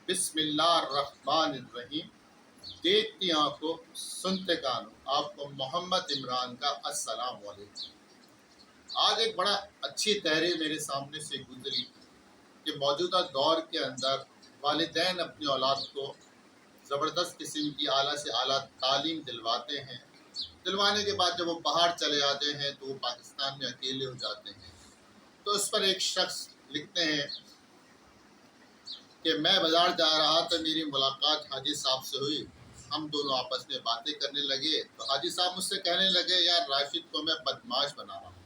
بسم اللہ الرحمن الرحیم۔ دیکھتی آنکھوں سنتے کانوں، آپ کو محمد عمران کا السلام علیکم۔ آج ایک بڑا اچھی تحریر میرے سامنے سے گزری کہ موجودہ دور کے اندر والدین اپنی اولاد کو زبردست قسم کی اعلیٰ سے اعلیٰ تعلیم دلواتے ہیں، دلوانے کے بعد جب وہ باہر چلے جاتے ہیں تو وہ پاکستان میں اکیلے ہو جاتے ہیں۔ تو اس پر ایک شخص لکھتے ہیں کہ میں بازار جا رہا تھا، میری ملاقات حاجی صاحب سے ہوئی، ہم دونوں آپس میں باتیں کرنے لگے تو حاجی صاحب مجھ سے کہنے لگے یار راشد کو میں بدماش بنا رہا ہوں۔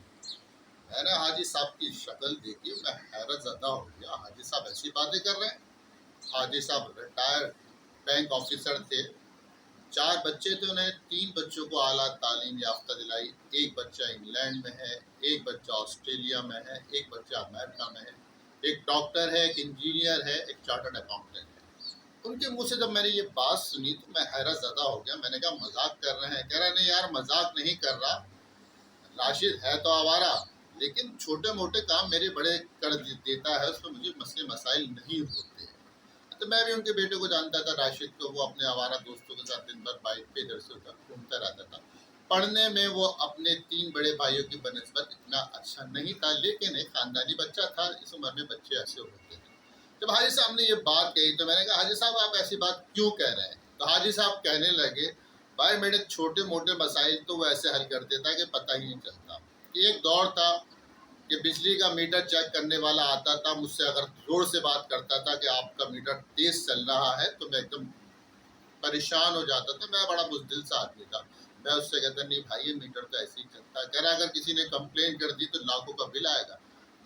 میں نے حاجی صاحب کی شکل دیکھی، میں حیرت زدہ ہو گیا، حاجی صاحب ایسی باتیں کر رہے ہیں۔ حاجی صاحب ریٹائر بینک آفیسر تھے، 4 بچے تھے، انہیں 3 بچوں کو اعلیٰ تعلیم یافتہ دلائی، ایک بچہ انگلینڈ میں ہے، ایک بچہ آسٹریلیا میں ہے، ایک بچہ امریکہ میں ہے، ایک ڈاکٹر ہے، ایک انجینئر ہے، ایک چارٹرڈ اکاؤنٹنٹ ہے۔ ان کے منہ سے جب میں نے یہ بات سنی تو میں حیرت زدہ ہو گیا۔ میں نے کہا مذاق کر رہے ہیں؟ کہہ رہے نہیں یار مذاق نہیں کر رہا، راشد ہے تو آوارہ لیکن چھوٹے موٹے کام میرے بڑے کر دیتا ہے، اس میں مجھے مسئلے مسائل نہیں ہوتے۔ تو میں بھی ان کے بیٹے کو جانتا تھا راشد کو، وہ اپنے آوارہ دوستوں کے ساتھ دن بھر بائک پہ ادھر سے ادھر گھومتا رہتا تھا۔ پڑھنے میں وہ اپنے 3 بڑے بھائیوں کی بنسبت اتنا اچھا نہیں تھا، لیکن ایک خاندانی بچہ تھا، اس عمر میں بچے ایسے ہوتے ہیں۔ جب حاجی صاحب نے یہ بات کہی تو میں نے کہا حاجی صاحب آپ ایسی بات کیوں کہہ رہے ہیں؟ تو حاجی صاحب کہنے لگے بھائی میرے چھوٹے موٹے مسائل تو وہ ایسے حل کر دیتا کہ پتہ ہی نہیں چلتا۔ ایک دور تھا کہ بجلی کا میٹر چیک کرنے والا آتا تھا، مجھ سے اگر زور سے بات کرتا تھا کہ آپ کا میٹر تیز چل رہا ہے تو میں ایک دم پریشان ہو جاتا تھا۔ میں بڑا بزدل سا آدمی تھا، میں اس سے کہتا نہیں بھائی یہ میٹر تو ایسے ہی چلتا ہے، کہہ رہا اگر کسی نے کمپلین کر دی تو لاکھوں کا بل آئے گا۔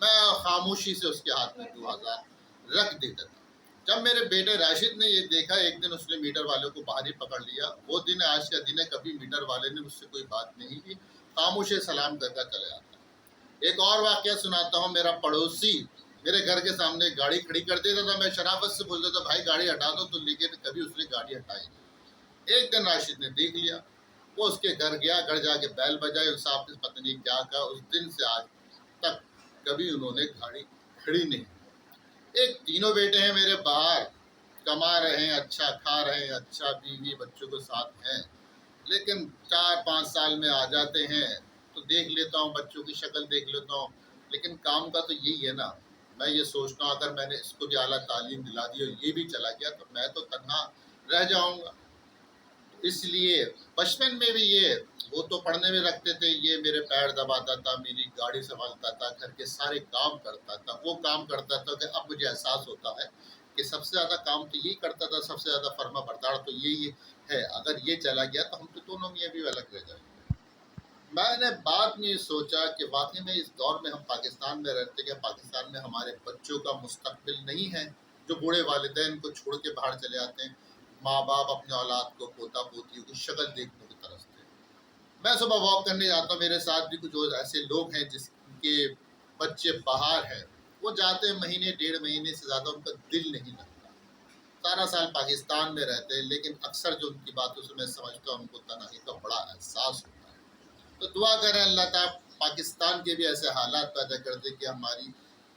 میں خاموشی سے اس کے ہاتھ میں 2000 رکھ دیتا تھا۔ جب میرے بیٹے راشد نے یہ دیکھا، ایک دن اس نے میٹر والے کو باہر ہی پکڑ لیا۔ وہ دن آج کا دن ہے، کبھی میٹر والے نے مجھ سے کوئی بات نہیں کی، خاموش سلام کر کے چلے جاتا۔ ایک اور واقعہ سناتا ہوں۔ میرا پڑوسی میرے گھر کے سامنے گاڑی کھڑی کر دیتا تھا، میں شرافت سے بولتا تھا بھائی گاڑی ہٹا دو تو، لیکن کبھی اس نے گاڑی ہٹائی نہیں۔ ایک دن راشد نے دیکھ لیا، وہ اس کے گھر گیا، گھر جا کے بیل بجائی، اس صاحب نے پتہ نہیں کیا کہا، اس دن سے آج تک کبھی انہوں نے گاڑی کھڑی نہیں۔ ایک تینوں بیٹے ہیں میرے باہر کما رہے ہیں، اچھا کھا رہے ہیں، اچھا بیوی بچوں کے ساتھ ہیں، لیکن 4-5 سال میں آ جاتے ہیں تو دیکھ لیتا ہوں، بچوں کی شکل دیکھ لیتا ہوں، لیکن کام کا تو یہی ہے نا۔ میں یہ سوچتا ہوں اگر میں نے اس کو بھی اعلیٰ تعلیم دلا دی اور یہ بھی چلا گیا تو میں تو تنہا رہ جاؤں گا۔ اس لیے بچپن میں بھی یہ وہ تو پڑھنے میں رکھتے تھے، یہ میرے پیر دباتا تھا، میری گاڑی سنبھالتا تھا، گھر کے سارے کام کرتا تھا، وہ کام کرتا تھا کہ اب مجھے احساس ہوتا ہے کہ سب سے زیادہ کام تو یہی کرتا تھا، سب سے زیادہ فرما بردار تو یہی ہے۔ اگر یہ چلا گیا تو ہم تو دونوں میاں بھی الگ رہ جائیں گے۔ میں نے بعد میں یہ سوچا کہ واقعی میں اس دور میں ہم پاکستان میں رہتے کہ پاکستان میں ہمارے بچوں کا مستقبل نہیں ہے، جو بوڑھے والدین کو چھوڑ کے باہر چلے جاتے ہیں، ماں باپ اپنے اولاد کو پوتا پوتیوں کی شکل دیکھنے کو ترستے ہیں۔ میں صبح واک کرنے جاتا ہوں، میرے ساتھ بھی کچھ اور ایسے لوگ ہیں جس کے بچے باہر ہیں، وہ جاتے ہیں مہینے 1.5 مہینے سے زیادہ ان کا دل نہیں لگتا، سارا سال پاکستان میں رہتے ہیں، لیکن اکثر جو ان کی باتوں سے میں سمجھتا ہوں ان کو تنہائی کا بڑا احساس ہوتا ہے۔ تو دعا کریں اللہ تعالیٰ پاکستان کے بھی ایسے حالات پیدا کر دے کہ ہماری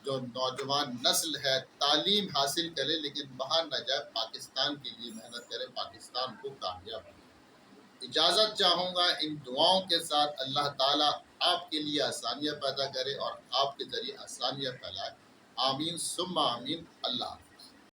جو نوجوان نسل ہے تعلیم حاصل کرے لیکن باہر نہ جائے، پاکستان کے لیے محنت کرے، پاکستان کو کامیاب کرے۔ اجازت چاہوں گا ان دعاؤں کے ساتھ، اللہ تعالیٰ آپ کے لیے آسانیاں پیدا کرے اور آپ کے ذریعے آسانیاں پھیلائے۔ آمین ثم آمین۔ اللہ حافظ۔